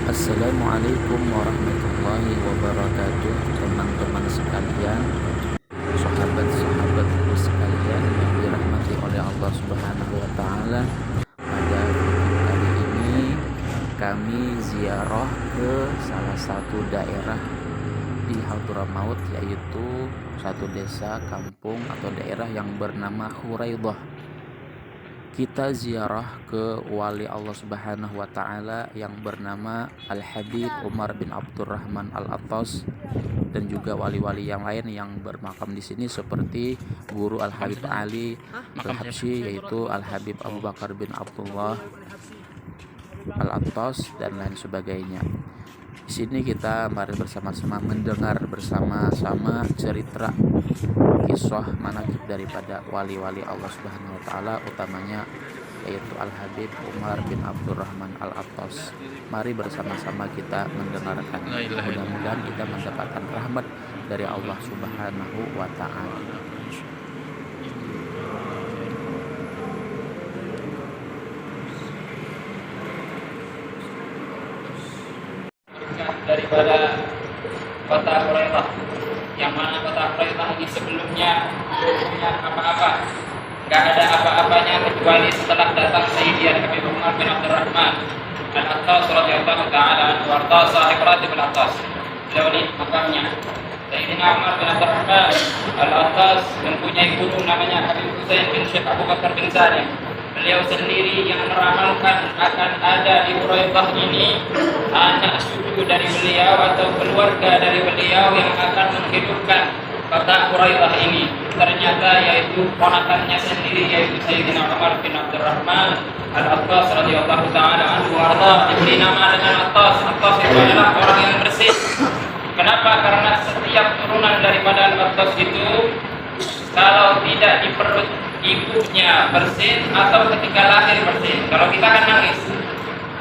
Assalamualaikum warahmatullahi wabarakatuh, teman-teman sekalian, sahabat-sahabatku sekalian yang dirahmati oleh Allah Subhanahu wa taala. Pada video kali ini kami ziarah ke salah satu daerah di Hadramaut, yaitu satu desa, kampung atau daerah yang bernama Khuraidah. Kita ziarah ke wali Allah Subhanahu wa taala yang bernama Al-Habib Umar bin Abdurrahman Al-Attas, dan juga wali-wali yang lain yang bermakam di sini seperti guru Al-Habib Ali Al-Habsyi, yaitu Al-Habib Abu Bakar bin Abdullah Al-Attas dan lain sebagainya. Di sini kita mari bersama-sama mendengar bersama-sama cerita kisah manaqib daripada wali-wali Allah Subhanahu wa taala, utamanya yaitu Al-Habib Umar bin Abdurrahman Al-Attas. Mari bersama-sama kita mendengarkan. Mudah-mudahan kita mendapatkan rahmat dari Allah Subhanahu wa taala. Daripada kota Khuraidah, yang mana kota Khuraidah ini sebelumnya punya apa-apa, nggak ada apa-apanya kecuali setelah datang Sayyidina Habib Umar bin Abdurrahman Al-Attas radhiyallahu ta'ala anhu warta sahib Ratib Al-Attas. Beliau ini makamnya Sayyidina Umar bin Abdurrahman Al-Attas mempunyai guru namanya Habib Husain bin Syekh Abu Bakar bin Salim. Beliau sendiri yang meramalkan akan ada di Khuraidah ini anak cucu dari beliau atau keluarga dari beliau yang akan menghidupkan kota Khuraidah ini. Ternyata yaitu ponakannya sendiri, yaitu Sayyidina Umar bin Abdurrahman Al-Attas radhiyallahu ta'ala anhu warda, diberi nama dengan Attas. Attas itu adalah orang yang bersih. Kenapa? Karena setiap turunan daripada Al-Attas itu kalau tidak di perut ibunya bersin atau ketika lahir bersin. Kalau kita kan nangis.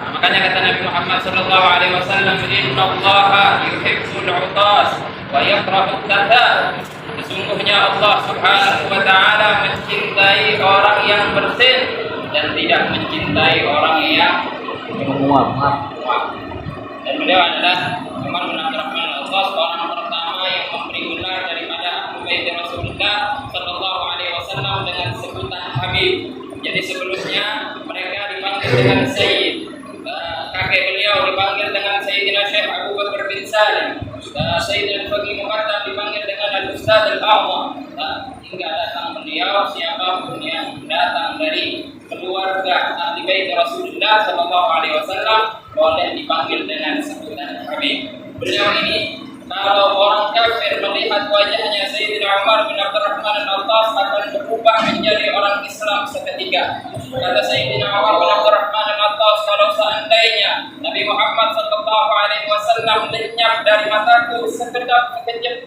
Makanya kata Nabi Muhammad sallallahu alaihi wasallam, "Innallaha yuhibbul 'utas wa yakrahut tathar." Sesungguhnya Allah Subhanahu wa taala mencintai orang yang bersin dan tidak mencintai orang yang menguap. Dan beliau adalah Umar bin Abdurrahman Al-Attas, orang pertama yang memberi gelar daripada Ahlu Bait Rasulullah sallallahu alaihi wasallam dengan sebutan Habib. Jadi sebelumnya mereka dipanggil dengan Sayyid. Kakek beliau dipanggil dengan Sayyidina Syekh Abu Bakar bin Salim. Sayyidina Faqih Muqaddam dipanggil dengan Al-Ustaz Al-A'zam. Hingga datang beliau, siapapun yang datang dari keluarga Ahli Bait Rasulullah sallallahu alaihi wasallam boleh dipanggil dengan sebutan Habib. Beliau ini kalau orang kafir melihat wajahnya Sayyidina Umar bin Abdurrahman Al-Attas akan berubah menjadi orang Islam seketika. Kata Sayyidina Umar bin Abdurrahman Al-Attas, kalau seandainya Nabi Muhammad sallallahu alaihi wasallam lenyap dari mataku sekejap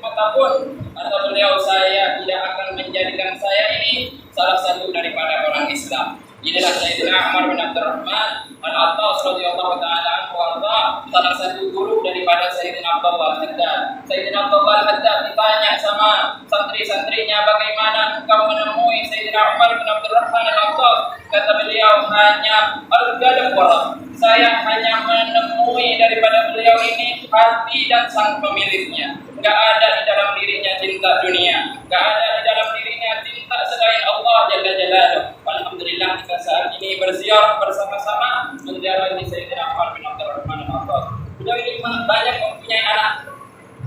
mata pun, kata beliau, saya tidak akan menjadikan saya ini salah satu daripada orang Islam. Inilah Sayyidina Umar bin Abdurrahman Al-Attas radhiyallahu ta'ala anhu warda, salah satu guru daripada Sayyidina Abdullah Al-Haddad. Sayyidina Abdullah Al-Haddad ditanya sama santri-santrinya, bagaimana engkau menemui Sayyidina Umar bin Abdurrahman Al-Attas? Kata beliau, hanya al-gadab warah, saya hanya menemui daripada beliau ini hati dan sang pemiliknya. Enggak ada di dalam dirinya cinta dunia, enggak ada di dalam dirinya cinta selain Allah Jalla Jalaluh. Alhamdulillah kita saat ini berziarah bersama-sama menziarahi Sayyidina Umar bin Abdurrahman Al-Attas. Beliau ini banyak mempunyai anak.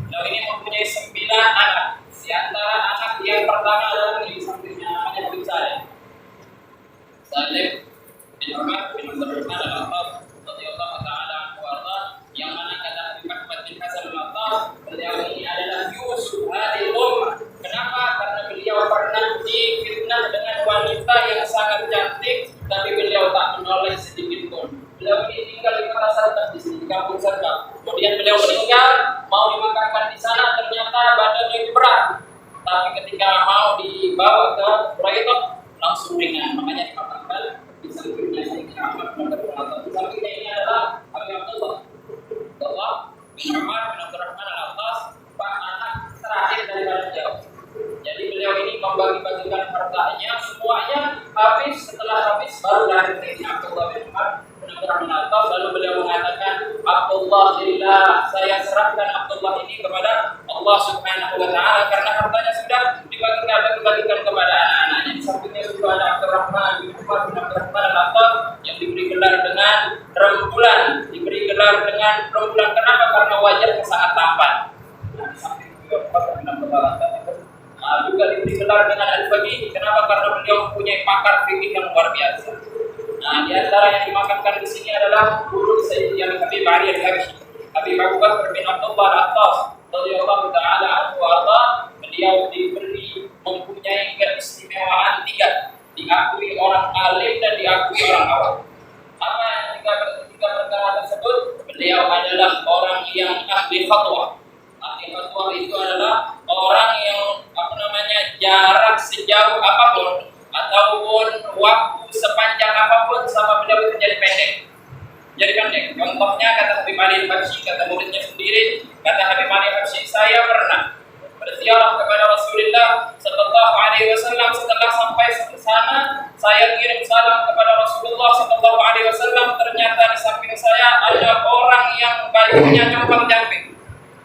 Beliau ini mempunyai 9 anak. Di antara anak yang pertama adalah di sampingnya namanya Habib Salim. Salim bin Umar bin Abdurrahman Al-Attas radhiyallahu ta'ala anhu warda, yang mana kata Habib Ahmad bin Hasan Al-Attas, beliau ini adalah Yusuf hadil ummah. Kenapa? Karena beliau pernah difitnah dengan wanita yang sangat cantik, tapi beliau tak menoleh sedikit pun. Beliau ini tinggal di kota Sarkap, di sini, di kampung Sarkap. Kemudian beliau meninggal, mau dimakamkan di sana, ternyata badannya itu berat. Tapi ketika mau dibawa ke Khuraidah, langsung ringan, makanya dimakamkan di sampingnya Sayyidina Umar bin Abdurrahman. Di sampingnya ini adalah Habib Abdullah bin Umar bin Abdurrahman Al-Attas, pak anak terakhir daripada beliau. Jadi beliau ini membagi-bagikan hartanya semuanya habis. Setelah habis baru lahir Sayyidina Abdullah bin Umar bin Abdurrahman Al-Attas. Lalu beliau mengatakan, Abdullah Abdullah lillah, saya serahkan Abdullah ini kepada Allah Subhanahu wa taala karena hartanya sudah dibagikan kepada anak-anaknya. Di sampingnya juga ada Abdurrahman bin Umar bin Abdurrahman al-Attab yang diberi gelar dengan rembulan. Kenapa? Karena wajahnya sangat tampan. Nah, di samping juga Umar bin Abdurrahman al-Attab itu juga diberi gelar dengan Al-Faqih. Kenapa? Karena beliau mempunyai pakar fikih yang luar biasa. Nah, di antara yang dimakamkan di sini adalah guru Sayyidina Habib Ali Al-Habsyi, Habib Abu Bakar bin Abdullah Al-Attas radhiyallahu taala anhu warda. Beliau diberi mempunyai keistimewaan 3, diakui orang alim dan diakui orang awam. Apa yang tiga perkara tersebut? Beliau adalah orang yang ahli fatwa. Ahli fatwa itu adalah orang yang jarak sejauh apapun ataupun waktu sepanjang apapun sama beliau itu jadi pendek. Contohnya kata Habib Ali Al-Habsyi, kata muridnya sendiri, kata Habib Ali Al-Habsyi, saya pernah berziarah kepada Rasulullah sallallahu alaihi wasallam. Setelah sampai ke sana, saya kirim salam kepada Rasulullah sallallahu alaihi wasallam. Ternyata di samping saya ada orang yang bajunya compang-camping.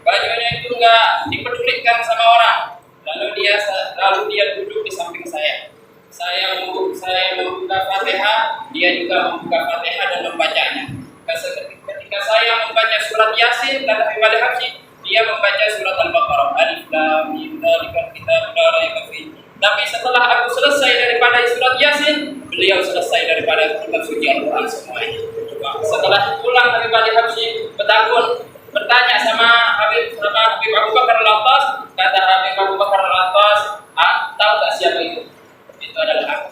Bajunya itu enggak dipedulikan sama orang. Lalu dia duduk di samping saya. Saya membuka Fatihah, dia juga membuka Fatihah dan membacanya. Ketika saya membaca surat Yasin, kata Habib Ali Al-Habsyi, dia membaca surat Al-Baqarah. Alif Lam Mim Dzalikal Kitab La Raiba Fiih. Tapi setelah aku selesai daripada surat Yasin, beliau selesai daripada kitab suci Al-Quran semuanya. Setelah pulang Habib Ali Al-Habsyi bertanya sama Habib Abu Bakar Al-Attas, kata Habib Abu Bakar Al-Attas, tahu tak siapa itu? Itu adalah aku.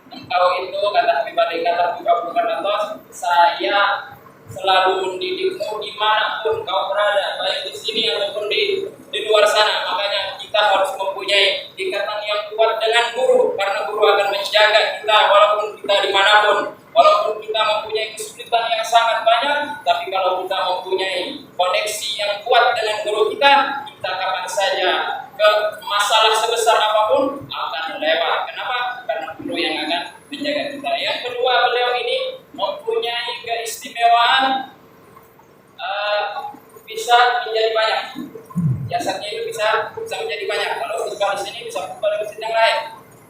Engkau itu, kata Habib Abu Bakar Al-Attas, saya selalu mendidikmu dimanapun kau berada, baik di sini ataupun di luar sana. Makanya kita harus mempunyai ikatan yang kuat dengan guru, karena guru akan menjaga kita walaupun kita dimanapun. Walaupun kita mempunyai kesulitan yang sangat banyak, tapi kalau kita mempunyai koneksi yang kuat dengan guru kita kapan saja ke masalah sebesar apapun akan lewat. Kenapa? Karena guru yang akan menjaga kita. Yang kedua, beliau ini mempunyai keistimewaan bisa menjadi banyak. Jasadnya itu bisa menjadi banyak. Kalau khutbah di sini bisa khutbah di masjid yang lain.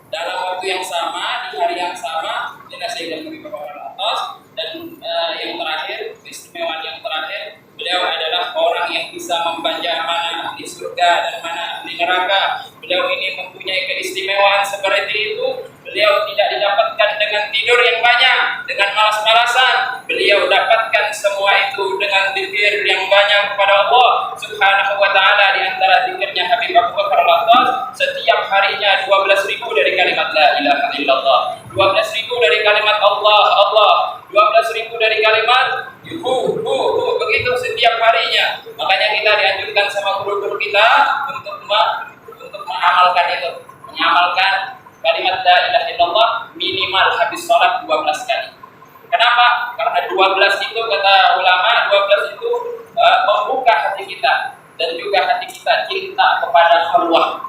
Dalam waktu yang sama, di hari yang sama, dengan Sayyidina Habib Bakar Al-Attas. Dan yang terakhir, keistimewaan yang terakhir, beliau adalah orang yang bisa membaca mana di surga dan mana di neraka. Beliau ini mempunyai keistimewaan seperti itu. Beliau tidak didapatkan dengan tidur yang banyak, dengan malas-malasan. Beliau dapatkan semua itu dengan zikir yang banyak kepada Allah Subhanahu wa taala. Di antara zikirnya Habib Abu Bakar Al-Attas, setiap harinya 12.000 dari kalimat la ilaha illallah, 12.000 dari kalimat Allah, 12.000 dari kalimat begitu setiap harinya. Makanya kita dianjurkan sama guru-guru kita untuk mengamalkan itu, mengamalkan kalimat la ilaha illallah minimal habis sholat 12 kali. Kenapa? Karena 12 itu kata ulama, 12 itu membuka hati kita dan juga hati kita cinta kepada Allah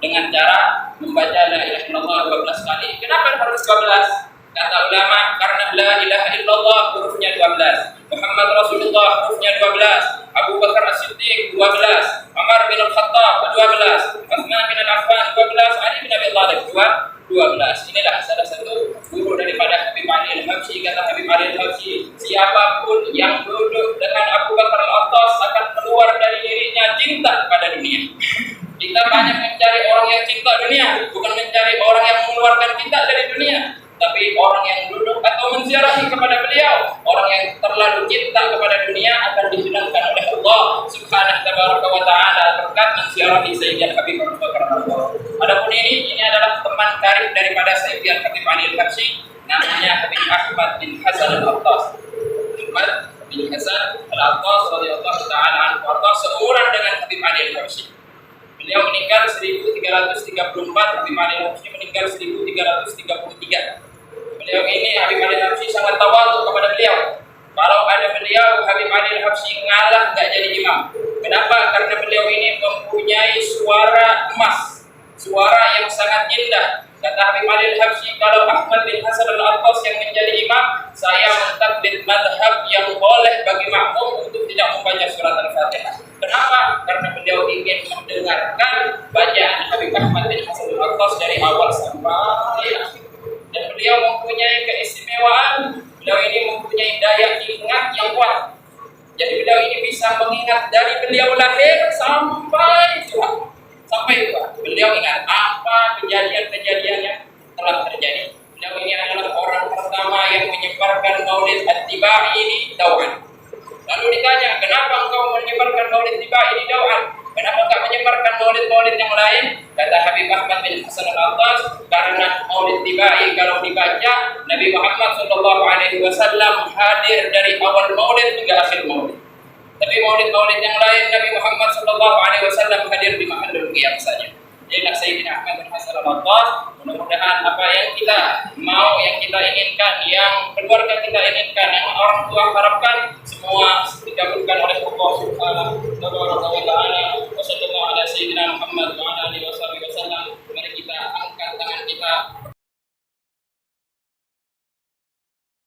dengan cara membaca la ilaha illallah 12 kali. Kenapa harus 12? Kata ulama, karena la ilaha illallah hurufnya 12, Muhammad Rasulullah hurufnya 12, Abu Bakar As-Siddiq 12, Umar bin Al-Khattab 12, Utsman bin Affan 12, Ali bin Abi Thalib 12. Inilah salah satu guru daripada Habib Ali Al-Habsyi. Kata Habib Ali Al-Habsyi, siapapun yang duduk dengan Abu Bakar Al-Attas akan keluar dari dirinya cinta pada dunia. Kita banyak mencari orang yang cinta dunia, bukan mencari orang yang mengeluarkan kita dari dunia, tapi orang yang duduk atau menziarahi kepada beliau. Orang yang terlalu cinta kepada dunia akan disenangkan oleh Allah Subhanahu wa taala berkat menziarahi Sayyidina Habib Abu Bakar Al-Attas. Adapun ini adalah teman karib daripada Sayyidina Habib Ali Al-Habsyi, namanya Habib Ahmad bin Hasan Al-Attas. Ahmad bin Hasan Al-Attas radhiyallahu taala anhu, seumuran dengan Habib Ali Al-Habsyi. Beliau meninggal 1334, Habib Ali Al-Habsyi meninggal 1333. Beliau ini, Habib Ali Al-Habsyi, sangat tawadhu kepada beliau. Kalau ada beliau, Habib Ali Al-Habsyi ngalah gak jadi imam. Kenapa? Karena beliau ini mempunyai suara emas, suara yang sangat indah. Kata Habib Ali Al-Habsyi, kalau Ahmad bin Hasan Al-Attas yang menjadi imam, saya mentakdir madhab yang boleh bagi makmum untuk tidak mendengarkan bacaan Habib Ahmad bin Hasan al-Attas dari awal sampai akhir. Dan beliau mempunyai keistimewaan, beliau ini mempunyai daya ingat yang kuat. Jadi beliau ini bisa mengingat dari beliau lahir sampai tua. Sampai tua, beliau ingat apa kejadian-kejadian yang telah terjadi. Beliau ini adalah orang pertama yang menyebarkan maulid at-tibai ini dauan. Lalu ditanya, kenapa engkau menyebarkan maulid tibai ini dauan? Kenapa enggak menyebarkan maulid-maulid yang lain? Kata Habib Ahmad bin Hasan al-Attas, karena maulid tibai kalau dibaca, Nabi Muhammad SAW hadir dari awal maulid hingga akhir maulid. Tapi maulid-maulid yang lain, Nabi Muhammad SAW hadir di mahallul qiyam saja. Inilah Sayyidina Ahmad bin Hasan al-Attas. Mudah-mudahan apa yang kita mau, yang kita inginkan, yang keluarga kita inginkan, yang orang tua harapkan, semua dikabulkan oleh Allah Subhanahu wa ta'ala. Wa sallallahu ala Sayyidina Muhammad wa ala alihi